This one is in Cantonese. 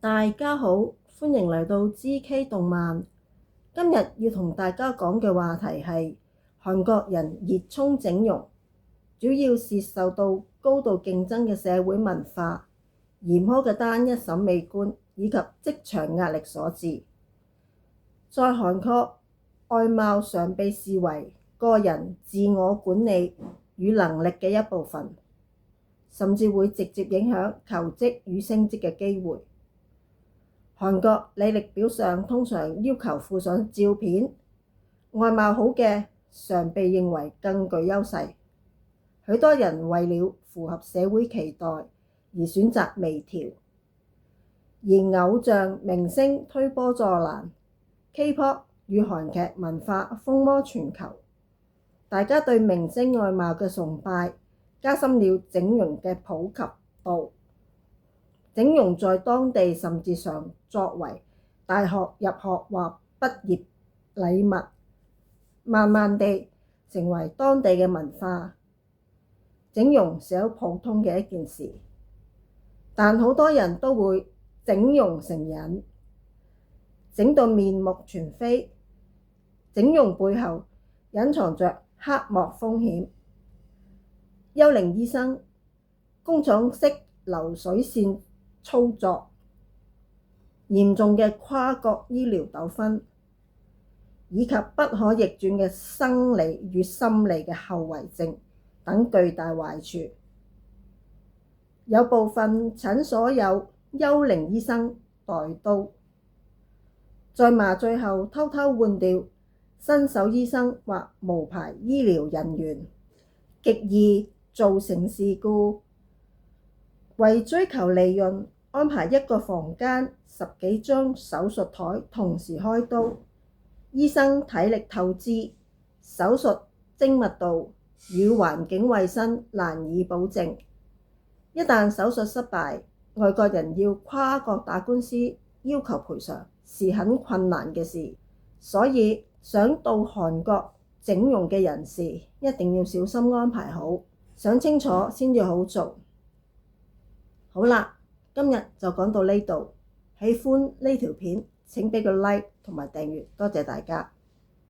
大家好，歡迎嚟到 GK 動漫。今日要同大家講嘅話題係韓國人熱衷整容，主要是受到高度競爭嘅社會文化、嚴苛嘅單一審美觀以及職場壓力所致。在韓國，外貌常被視為個人自我管理與能力嘅一部分，甚至會直接影響求職與升職嘅機會。韓國履歷表上通常要求附上照片，外貌好嘅常被認為更具優勢。許多人為了符合社會期待而選擇微調，而偶像明星推波助瀾，K-pop 與韓劇文化風靡全球，大家對明星外貌嘅崇拜加深了整容嘅普及度。整容在當地甚至常作為大學入學或畢業禮物，慢慢地成為當地嘅文化。整容是好普通嘅一件事，但好多人都會整容成癮，整到面目全非。整容背後隱藏着黑幕風險，幽靈醫生、工廠式流水線操作、嚴重嘅跨國醫療糾紛，以及不可逆轉嘅生理與心理嘅後遺症等巨大壞處。有部分診所有幽靈醫生代刀，在麻醉後偷偷換掉新手醫生或無牌醫療人員，極易造成事故。為追求利潤，安排一個房間10幾張手術台同時開刀，醫生體力透支，手術精密度與環境衛生難以保證。一旦手術失敗，外國人要跨國打官司要求賠償是很困難嘅事，所以想到韓國整容嘅人士一定要小心安排好，想清楚先至好做。好啦，今日就講到呢度。喜歡呢條片請俾個 like 同埋訂閱，多謝大家。